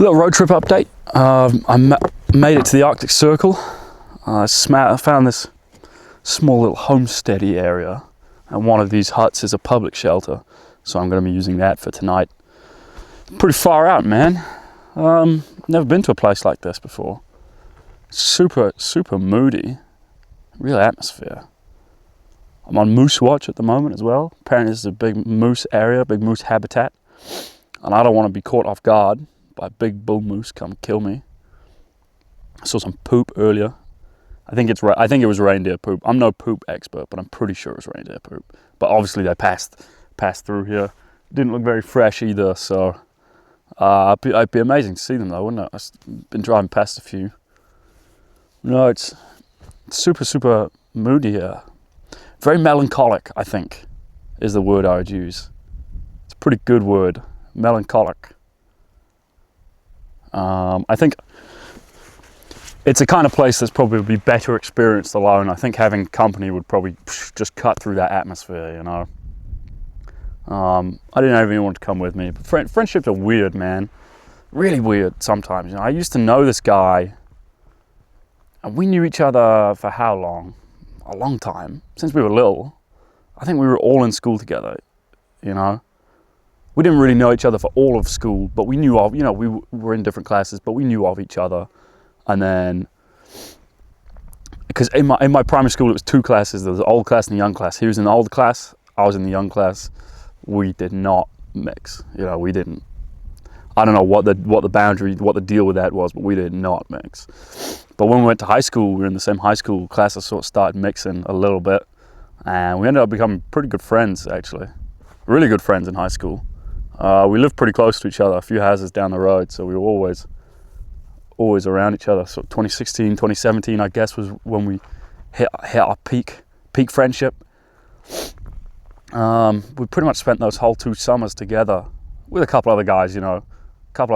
Little road trip update. Made it to the Arctic Circle. I found this small little homesteady area, and one of these huts is a public shelter, so I'm going to be using that for tonight. Pretty far out, man. Never been to a place like this before. Super moody. Real atmosphere. I'm on moose watch at the moment as well. Apparently this is a big moose area, big moose habitat, and I don't want to be caught off guard by a big bull moose come kill me. I saw some poop earlier. I think it was reindeer poop. I'm no poop expert, but I'm pretty sure it was reindeer poop. But obviously they passed through here. Didn't look very fresh either, so it'd be amazing to see them though, wouldn't it? I've been driving past a few. No, it's super moody here. Very melancholic, I think, is the word I would use. It's a pretty good word, melancholic. I think it's a kind of place that's probably better experienced alone. I think having company would probably just cut through that atmosphere, you know. I didn't have anyone to come with me, but friendships are weird, man. Really weird sometimes. You know, I used to know this guy, and we knew each other for how long? A long time, since we were little. I think we were all in school together, you know. We didn't really know each other for all of school, but we knew of, you know, we were in different classes, but we knew of each other. And then, because in my primary school, it was two classes. There was the old class and the young class. He was in the old class, I was in the young class. We did not mix, you know, we didn't. I don't know what the boundary, what the deal with that was, but we did not mix. But when we went to high school, we were in the same high school, classes sort of started mixing a little bit. And we ended up becoming pretty good friends, actually. Really good friends in high school. We lived pretty close to each other, a few houses down the road, so we were always around each other. So 2016, 2017, I guess, was when we hit our peak friendship. We pretty much spent those whole 2 summers together with a couple other guys, you know, we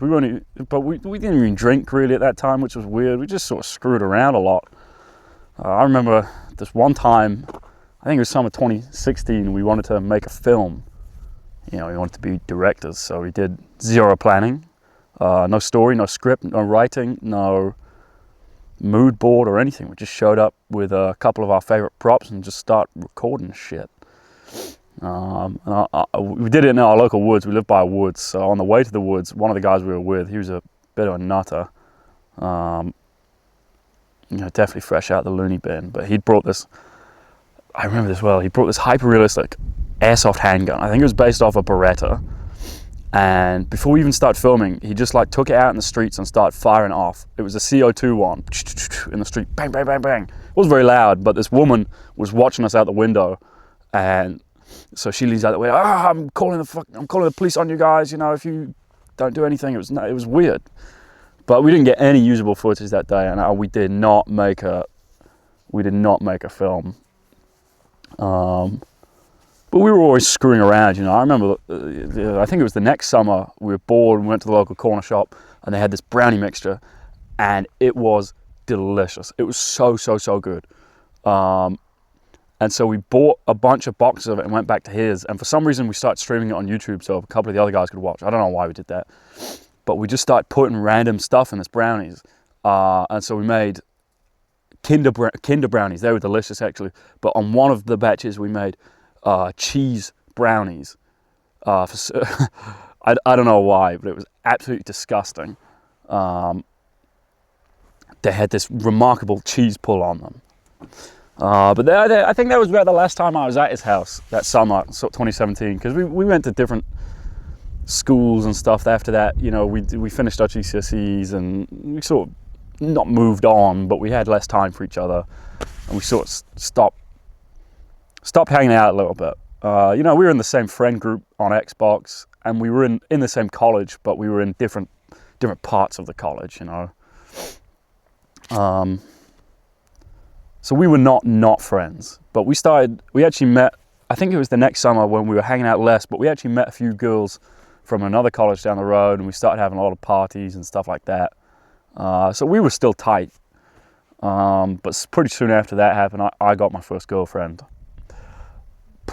didn't even drink really at that time, which was weird. We just sort of screwed around a lot. I remember this one time, I think it was summer 2016, we wanted to make a film. You know, we wanted to be directors, so we did zero planning. No story, no script, no writing, no mood board or anything. We just showed up with a couple of our favorite props and just start recording shit. We did it in our local woods. We lived by woods, so on the way to the woods, one of the guys we were with, he was a bit of a nutter. You know, definitely fresh out the loony bin, but he'd brought this, I remember this well, he brought this hyper-realistic airsoft handgun. I think it was based off a Beretta. And before we even started filming, he just like took it out in the streets and started firing off. It was a CO2 one in the street, bang, bang, bang, bang. It wasn't very loud, but this woman was watching us out the window, and so she leaves out the window. I'm calling the police on you guys. You know, if you don't do anything. It was weird, but we didn't get any usable footage that day, and we did not make a film. But we were always screwing around, you know. I remember, I think it was the next summer, we were bored and went to the local corner shop, and they had this brownie mixture, and it was delicious. It was so good. And so we bought a bunch of boxes of it and went back to his, and for some reason we started streaming it on YouTube so a couple of the other guys could watch. I don't know why we did that, but we just started putting random stuff in this brownies. And so we made Kinder brownies. They were delicious, actually. But on one of the batches we made cheese brownies. I don't know why, but it was absolutely disgusting. They had this remarkable cheese pull on them. But I think that was about the last time I was at his house that summer, 2017, because we went to different schools and stuff after that. You know, we finished our GCSEs and we sort of not moved on, but we had less time for each other, and we sort of stopped hanging out a little bit. You know, we were in the same friend group on Xbox, and we were in the same college, but we were in different parts of the college, you know. So we were not friends, but we actually met, I think it was the next summer when we were hanging out less, but we actually met a few girls from another college down the road, and we started having a lot of parties and stuff like that. So we were still tight, but pretty soon after that happened, I got my first girlfriend.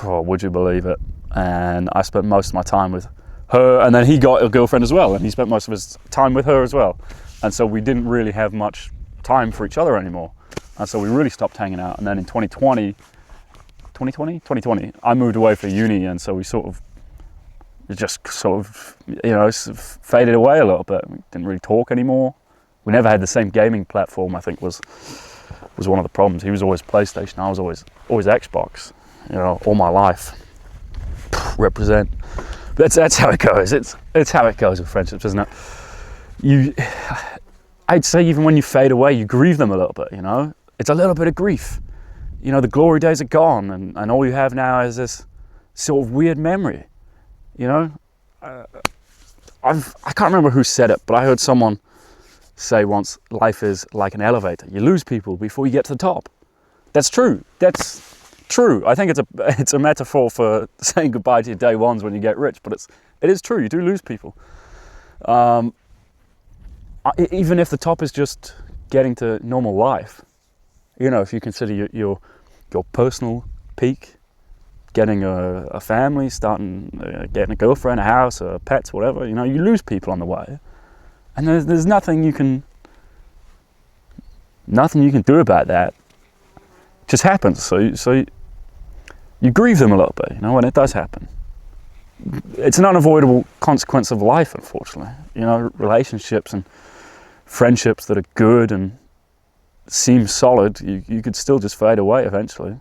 Oh, would you believe it? And I spent most of my time with her, and then he got a girlfriend as well, and he spent most of his time with her as well. And so we didn't really have much time for each other anymore. And so we really stopped hanging out. And then in 2020, I moved away for uni, and so we just faded away a little bit. We didn't really talk anymore. We never had the same gaming platform, I think was one of the problems. He was always PlayStation, I was always Xbox, all my life. Represent. That's how it goes. It's how it goes with friendships, isn't it? I'd say even when you fade away, you grieve them a little bit, It's a little bit of grief. The glory days are gone, and all you have now is this sort of weird memory, I can't remember who said it, but I heard someone say once, life is like an elevator. You lose people before you get to the top. That's true. That's true. I think it's a metaphor for saying goodbye to your day ones when you get rich, but it is true. You do lose people. Even if the top is just getting to normal life, if you consider your personal peak, getting a family, getting a girlfriend, a house, pets, whatever, you lose people on the way. And there's nothing you can do about that. It just happens. So you grieve them a little bit, when it does happen. It's an unavoidable consequence of life, unfortunately. Relationships and friendships that are good and seem solid, you could still just fade away eventually.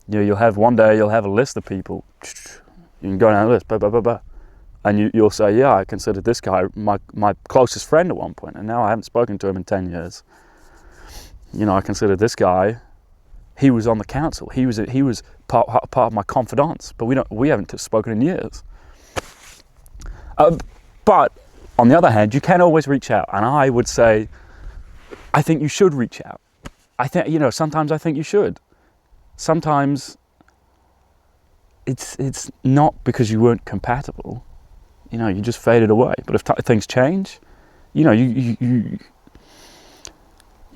You'll have a list of people. You can go down the list, blah, blah, blah, blah. And you'll say, yeah, I considered this guy my closest friend at one point, and now I haven't spoken to him in 10 years. I considered this guy, he was on the council, he was part of my confidants, but we haven't spoken in years. But on the other hand, you can always reach out, and I would say, I think you should reach out. I think, sometimes I think you should. Sometimes it's not because you weren't compatible. You just faded away. But if things change, you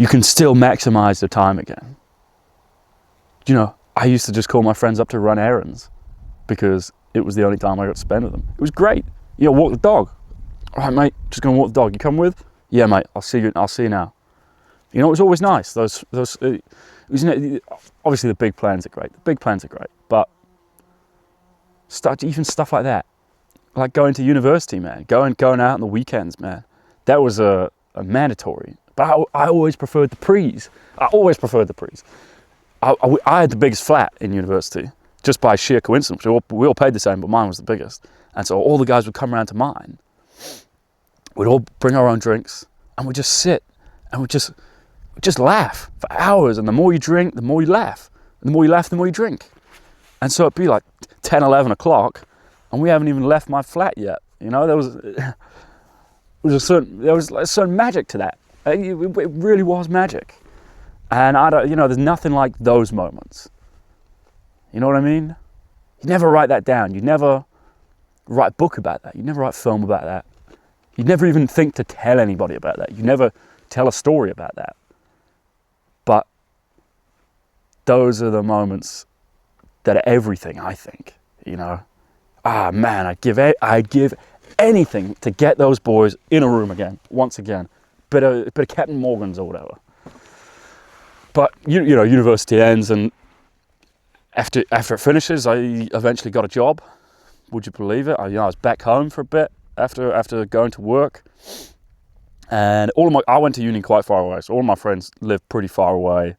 can still maximize the time again. I used to just call my friends up to run errands because it was the only time I got to spend with them. It was great. Walk the dog. All right, mate, just gonna walk the dog. You come with? Yeah, mate. I'll see you now. It was always nice. Obviously the big plans are great. But even stuff like that. Like going to university, man, going out on the weekends, man, that was a mandatory. But I always preferred the prees. I had the biggest flat in university, just by sheer coincidence. We all paid the same, but mine was the biggest. And so all the guys would come around to mine. We'd all bring our own drinks, and we'd just sit, and we'd just laugh for hours. And the more you drink, the more you laugh. And the more you laugh, the more you drink. And so it'd be like 10, 11 o'clock, and we haven't even left my flat yet. There was a certain magic to that. It really was magic. And there's nothing like those moments. You know what I mean? You never write that down. You never write a book about that. You never write film about that. You never even think to tell anybody about that. You never tell a story about that. But those are the moments that are everything, I think. Man, I'd give anything to get those boys in a room again, once again. Bit of Captain Morgan's or whatever. But university ends, and after it finishes, I eventually got a job. Would you believe it? I was back home for a bit after going to work, and I went to uni quite far away, so all my friends lived pretty far away,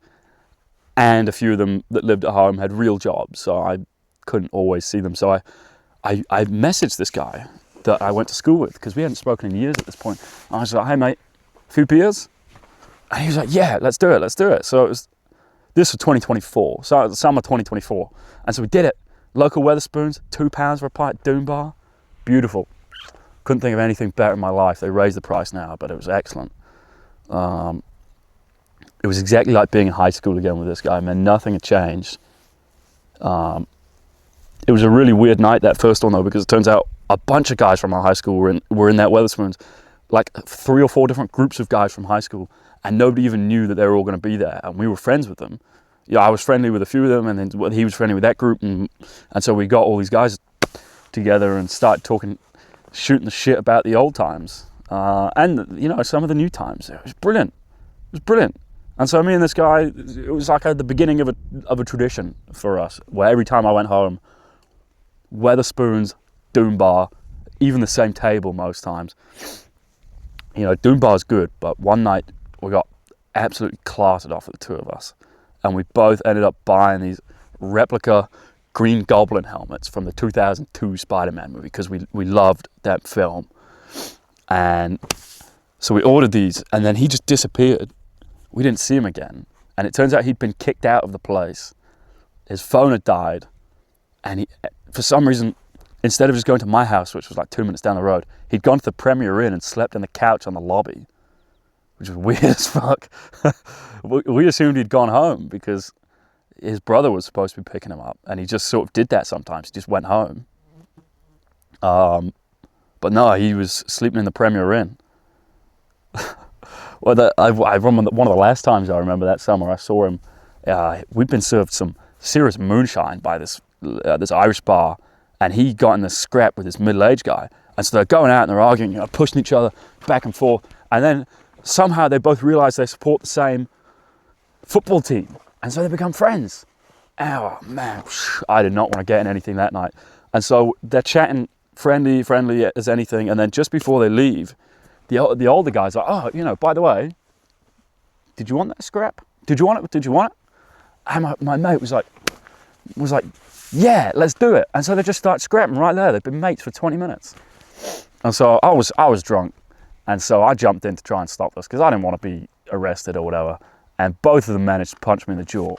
and a few of them that lived at home had real jobs, so I couldn't always see them. So I messaged this guy that I went to school with, because we hadn't spoken in years at this point. And I was like, hey mate, a few beers? And he was like, yeah, let's do it. So this was 2024, so summer 2024. And so we did it. Local Wetherspoons, £2 for a pint, Doom Bar. Beautiful. Couldn't think of anything better in my life. They raised the price now, but it was excellent. It was exactly like being in high school again with this guy, man. Nothing had changed. It was a really weird night, that first one though, because it turns out a bunch of guys from our high school were in that Wetherspoons, like 3 or 4 different groups of guys from high school, and nobody even knew that they were all going to be there, and we were friends with them. I was friendly with a few of them, and then he was friendly with that group, and so we got all these guys together and started talking shooting the shit about the old times. And, you know, some of the new times. It was brilliant. It was brilliant. And so me and this guy, it was like the beginning of a tradition for us, where every time I went home, Weatherspoons, Doom Bar, even the same table most times. You know, Doom Bar's good, but one night we got absolutely clattered off of the two of us. And we both ended up buying these replica Green Goblin helmets from the 2002 Spider-Man movie, because we loved that film. And so we ordered these, and then he just disappeared. We didn't see him again. And it turns out he'd been kicked out of the place. His phone had died. And he, for some reason, instead of just going to my house, which was like 2 minutes down the road, he'd gone to the Premier Inn and slept on the couch on the lobby, which was weird as fuck. We assumed he'd gone home because his brother was supposed to be picking him up. And he just sort of did that sometimes. He just went home. But no, he was sleeping in the Premier Inn. Well, I remember one of the last times I remember that summer, I saw him. We'd been served some serious moonshine by this Irish bar, and he got in this scrap with this middle-aged guy. And so they're going out and they're arguing, you know, pushing each other back and forth. And then somehow they both realize they support the same football team. And so they become friends. Oh, man, I did not want to get in anything that night. And so they're chatting friendly as anything. And then just before they leave, the older guy's like, oh, you know, by the way, did you want that scrap? Did you want it? Did you want it? And my mate was like, yeah, let's do it. And so they just start scrapping right there. They've been mates for 20 minutes. And so I was drunk. And so I jumped in to try and stop this because I didn't want to be arrested or whatever. And both of them managed to punch me in the jaw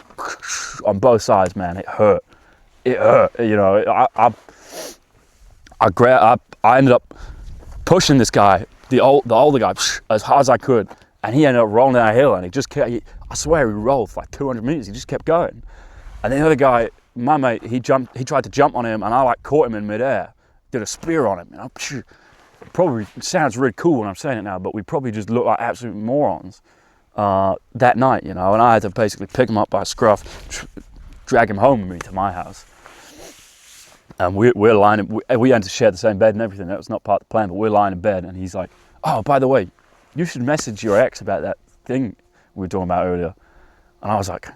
on both sides, man. It hurt. It hurt. You know, I ended up pushing this guy, the older guy, as hard as I could, and he ended up rolling down a hill, and he just kept, I swear he rolled for like 200 meters. He just kept going. And the other guy, my mate, he tried to jump on him, and I like caught him in midair, did a spear on him. You know, probably sounds really cool when I'm saying it now, but we probably just looked like absolute morons that night, you know. And I had to basically pick him up by a scruff, drag him home with me to my house. And we're lying, we had to share the same bed and everything. That was not part of the plan, but we're lying in bed, and he's like, oh, by the way, you should message your ex about that thing we were talking about earlier. And I was like,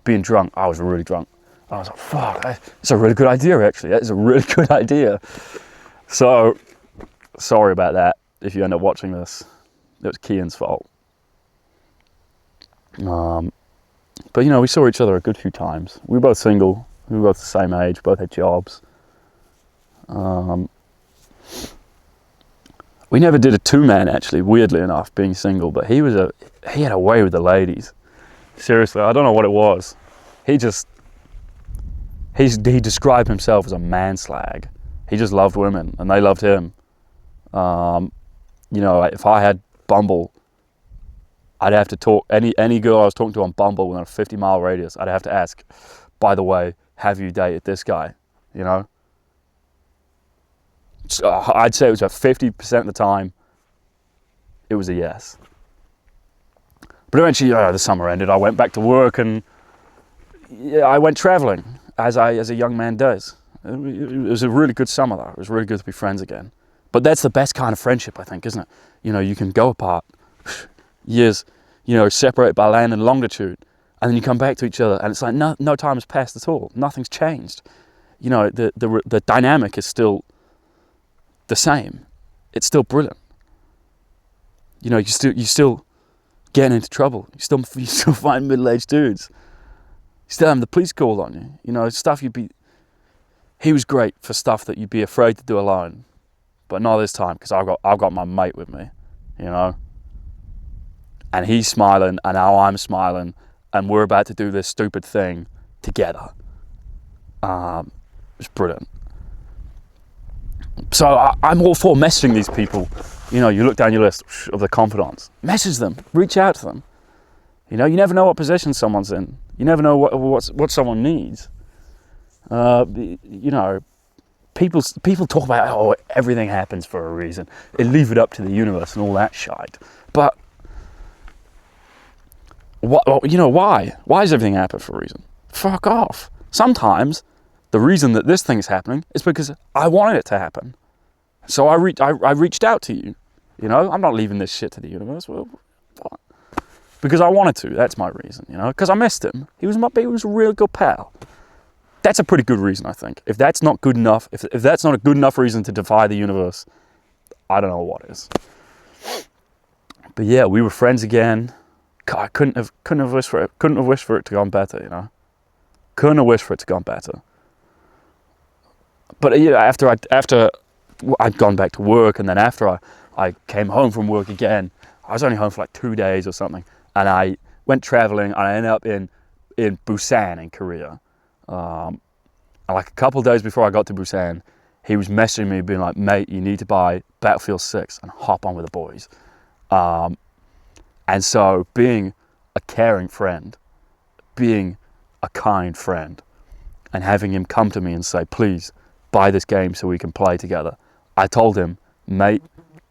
being drunk, I was really drunk. I was like, fuck, it's a really good idea, actually. That is a really good idea. So, sorry about that if you end up watching this. It was Kian's fault. But, you know, we saw each other a good few times. We were both single. We were both the same age, both had jobs. We never did a two-man, actually, weirdly enough, being single, but he had a way with the ladies. Seriously, I don't know what it was. He described himself as a man-slag. He just loved women, and they loved him. You know, if I had Bumble, I'd have to talk, any girl I was talking to on Bumble within a 50-mile radius, I'd have to ask, by the way, have you dated this guy, you know? So I'd say it was about 50% of the time, it was a yes. But eventually, the summer ended. I went back to work, and I went traveling, as a young man does. It was a really good summer, though. It was really good to be friends again. But that's the best kind of friendship, I think, isn't it? You know, you can go apart, years, you know, separated by land and longitude, and then you come back to each other, and it's like no time has passed at all. Nothing's changed. You know, the dynamic is still the same. It's still brilliant. You know, you still getting into trouble. You still find middle-aged dudes. You still having the police called on you. You know, stuff he was great for stuff that you'd be afraid to do alone, but not this time, because I've got my mate with me, you know, and he's smiling, and now I'm smiling, and we're about to do this stupid thing together. It's brilliant. So I'm all for messaging these people. You know, you look down your list of the confidants, message them, reach out to them. You know, you never know what position someone's in. You never know what someone needs. You know, people talk about, everything happens for a reason. They leave it up to the universe and all that shite. But you know, why? Why does everything happen for a reason? Fuck off. Sometimes the reason that this thing's happening is because I wanted it to happen. So I reached out to you. You know, I'm not leaving this shit to the universe. Well, what? Because I wanted to. That's my reason. You know, because I missed him. He was a real good pal. That's a pretty good reason, I think. If that's not good enough, if that's not a good enough reason to defy the universe, I don't know what is. But yeah, we were friends again. God, I couldn't have wished for it to go on better. You know, couldn't have wished for it to go on better. But yeah, after I'd gone back to work, and then after I came home from work again, I was only home for like 2 days or something, and I went traveling, and I ended up in Busan in Korea. And like a couple of days before I got to Busan, he was messaging me being like, mate, you need to buy Battlefield 6 and hop on with the boys. And so being a caring friend, being a kind friend, and having him come to me and say, please buy this game so we can play together, I told him, mate,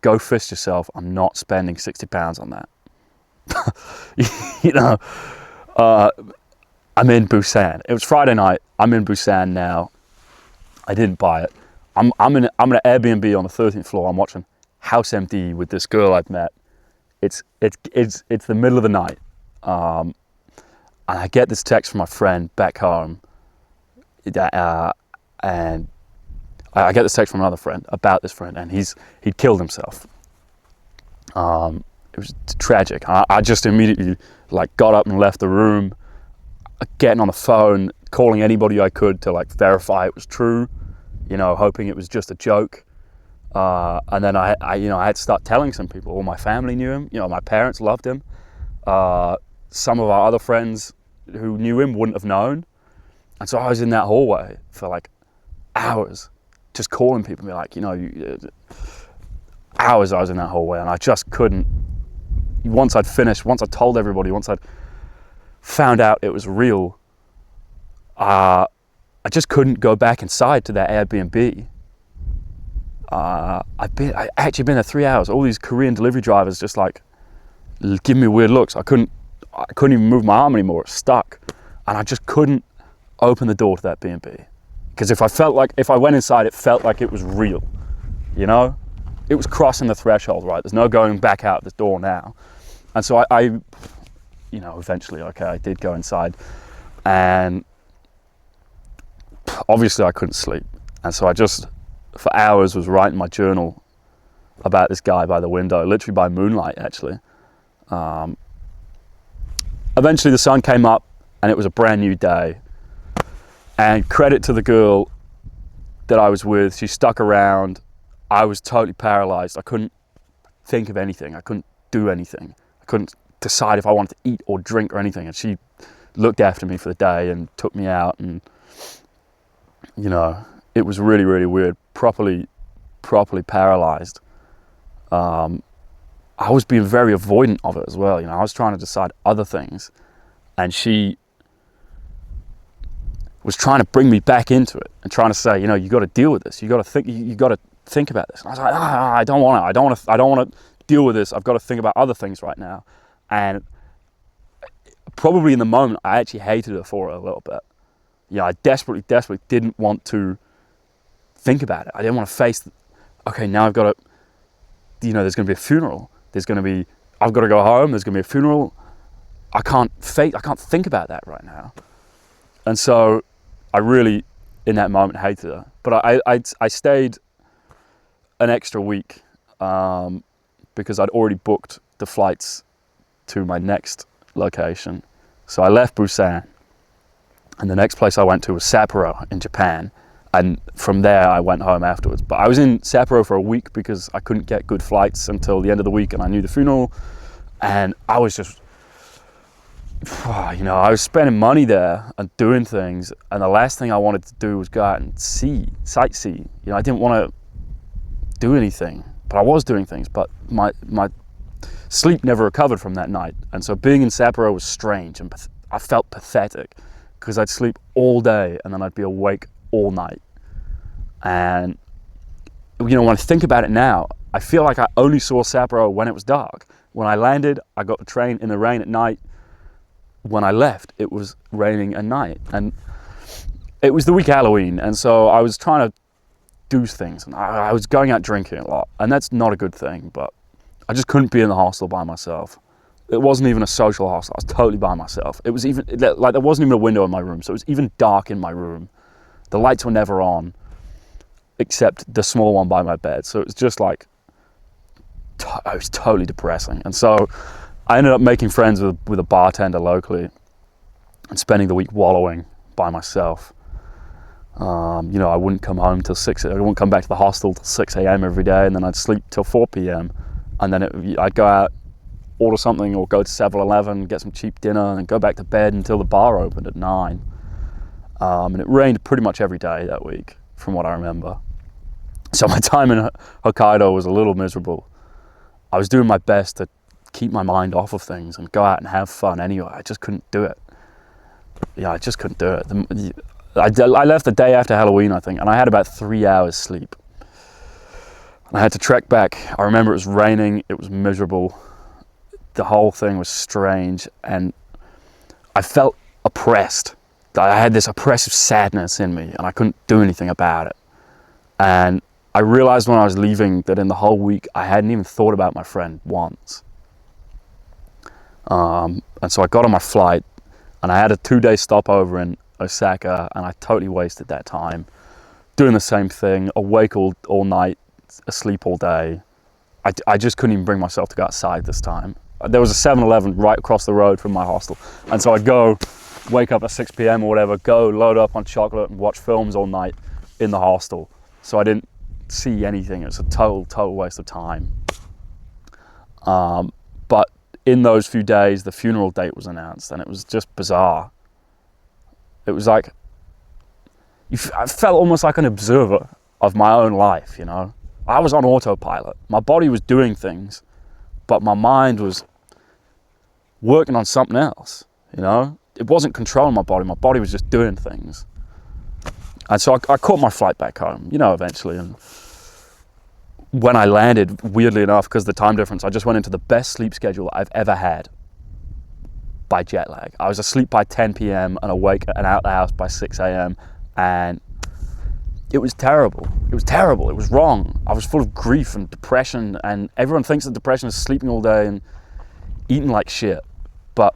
go fist yourself. I'm not spending £60 on that. You know, I'm in Busan. It was Friday night. I'm in Busan now. I didn't buy it. I'm in an Airbnb on the 13th floor. I'm watching House Empty with this girl I've met. It's the middle of the night, and I get this text from my friend back home, and I get this text from another friend about this friend, and he'd killed himself. It was tragic. I just immediately like got up and left the room, getting on the phone, calling anybody I could to like verify it was true, you know, hoping it was just a joke. And then I had to start telling some people. All my family knew him. You know, my parents loved him. Some of our other friends who knew him wouldn't have known. And so I was in that hallway for like hours, just calling people and be like, you know, hours I was in that hallway, and I just couldn't. Once I'd finished, once I told everybody, once I'd found out it was real, I just couldn't go back inside to that Airbnb. I actually been there 3 hours. All these Korean delivery drivers just like giving me weird looks. I couldn't even move my arm anymore. It was stuck, and I just couldn't open the door to that B&B because if I went inside, it felt like it was real. You know, it was crossing the threshold. Right, there's no going back out this door now, and so I you know, eventually, okay, I did go inside, and obviously I couldn't sleep, and so I just, for hours, was writing my journal about this guy by the window, literally by moonlight, actually. Eventually the sun came up, and it was a brand new day, and credit to the girl that I was with, she stuck around. I was totally paralyzed. I couldn't think of anything. I couldn't do anything. I couldn't decide if I wanted to eat or drink or anything, and she looked after me for the day and took me out, and you know, it was really, really weird. Properly paralyzed. I was being very avoidant of it as well. You know, I was trying to decide other things, and she was trying to bring me back into it and trying to say, you know, you got to deal with this. You got to think about this. And I was like, I don't want to deal with this. I've got to think about other things right now. And probably in the moment, I actually hated her for it a little bit. You know, I desperately didn't want to think about it. I didn't want to face, okay, now I've got to, you know, there's going to be a funeral. I've got to go home. There's going to be a funeral. I can't think about that right now. And so I really, in that moment, hated her. But I stayed an extra week because I'd already booked the flights to my next location. So I left Busan, and the next place I went to was Sapporo in Japan. And from there, I went home afterwards. But I was in Sapporo for a week because I couldn't get good flights until the end of the week, and I knew the funeral. And I was just, you know, I was spending money there and doing things. And the last thing I wanted to do was go out and sightsee. You know, I didn't want to do anything, but I was doing things. But my sleep never recovered from that night. And so being in Sapporo was strange, and I felt pathetic because I'd sleep all day and then I'd be awake all night. And you know, when I think about it now, I feel like I only saw Sapporo when it was dark. When I landed, I got the train in the rain at night. When I left, it was raining at night, and it was the week of Halloween, and so I was trying to do things. And I was going out drinking a lot, and that's not a good thing, but I just couldn't be in the hostel by myself. It wasn't even a social hostel. I was totally by myself. It was even, like, there wasn't even a window in my room, so it was even dark in my room. The lights were never on, except the small one by my bed. So it was just like, it was totally depressing. And so I ended up making friends with a bartender locally and spending the week wallowing by myself. You know, I wouldn't come home till 6. I wouldn't come back to the hostel till 6 a.m. every day, and then I'd sleep till 4 p.m. And then I'd go out, order something, or go to 7-Eleven, get some cheap dinner, and then go back to bed until the bar opened at 9. And it rained pretty much every day that week, from what I remember. So my time in Hokkaido was a little miserable. I was doing my best to keep my mind off of things and go out and have fun anyway. I just couldn't do it. Yeah, I just couldn't do it. I left the day after Halloween, I think, and I had about 3 hours sleep. And I had to trek back. I remember it was raining, it was miserable. The whole thing was strange, and I felt oppressed. I had this oppressive sadness in me, and I couldn't do anything about it. And I realized when I was leaving that in the whole week, I hadn't even thought about my friend once. And so I got on my flight, and I had a 2-day stopover in Osaka, and I totally wasted that time doing the same thing, awake all night, asleep all day. I just couldn't even bring myself to go outside this time. There was a 7-Eleven right across the road from my hostel, and so I'd go, wake up at 6 p.m. or whatever, go load up on chocolate and watch films all night in the hostel. So I didn't see anything. It was a total waste of time. But in those few days, the funeral date was announced, and it was just bizarre. It was like, I felt almost like an observer of my own life, you know. I was on autopilot. My body was doing things, but my mind was working on something else, you know. It wasn't controlling my body was just doing things. And so I caught my flight back home, you know, eventually. And when I landed, weirdly enough, because of the time difference, I just went into the best sleep schedule I've ever had by jet lag. I was asleep by 10 p.m. and awake and out the house by 6 a.m. And it was terrible. It was terrible. It was wrong. I was full of grief and depression, and everyone thinks that depression is sleeping all day and eating like shit. But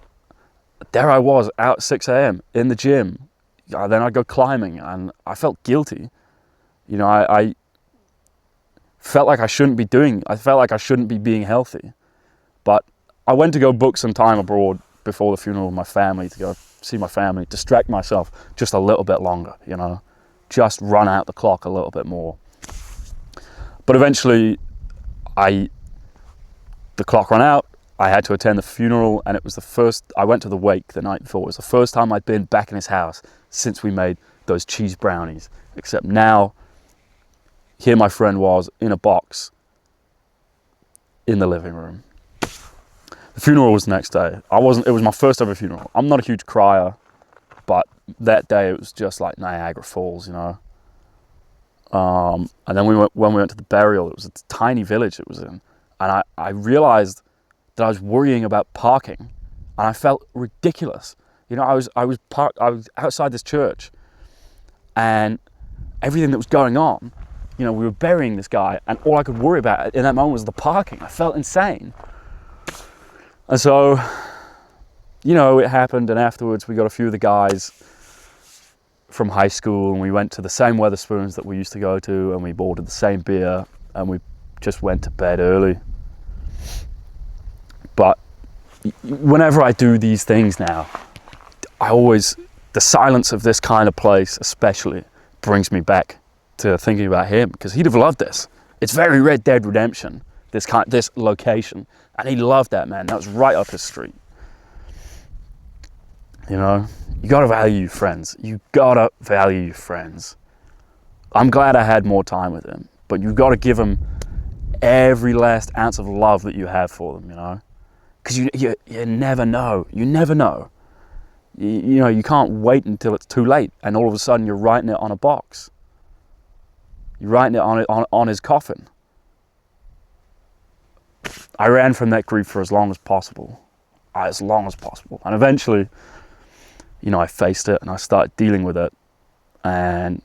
there I was out at 6 a.m. in the gym. Then I'd go climbing, and I felt guilty. You know, I felt like I shouldn't be being healthy. But I went to go book some time abroad before the funeral with my family, to go see my family, distract myself just a little bit longer, you know, just run out the clock a little bit more. But eventually the clock ran out. I had to attend the funeral, and it was I went to the wake the night before. It was the first time I'd been back in his house since we made those cheese brownies. Except now, here my friend was in a box in the living room. The funeral was the next day. It was my first ever funeral. I'm not a huge crier, but that day it was just like Niagara Falls, you know. And then when we went to the burial, it was a tiny village it was in, and I realized that I was worrying about parking, and I felt ridiculous. You know, I was outside this church, and everything that was going on, you know, we were burying this guy, and all I could worry about in that moment was the parking. I felt insane. And so, you know, it happened, and afterwards we got a few of the guys from high school, and we went to the same Wetherspoons that we used to go to, and we ordered the same beer, and we just went to bed early. But whenever I do these things now, the silence of this kind of place especially brings me back to thinking about him, because he'd have loved this. It's very Red Dead Redemption, this location, and he loved that, man. That was right up his street. You know, you gotta value your friends. You gotta value your friends. I'm glad I had more time with him, but you've got to give them every last ounce of love that you have for them, you know? Because you never know. You never know. You know, you can't wait until it's too late, and all of a sudden you're writing it on a box. You're writing it on his coffin. I ran from that grief for as long as possible. And eventually, you know, I faced it and I started dealing with it. And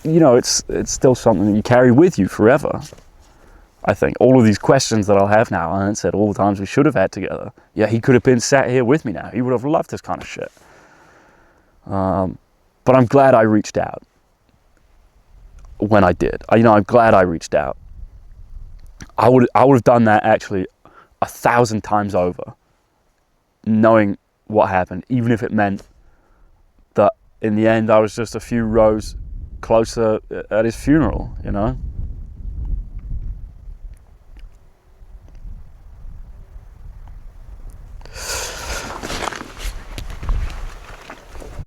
you know, it's still something that you carry with you forever. I think all of these questions that I'll have now, I said all the times we should have had together. Yeah, he could have been sat here with me now. He would have loved this kind of shit. But I'm glad I reached out when I did. I'm glad I reached out. I would have done that actually 1,000 times over, knowing what happened, even if it meant that in the end I was just a few rows closer at his funeral, you know.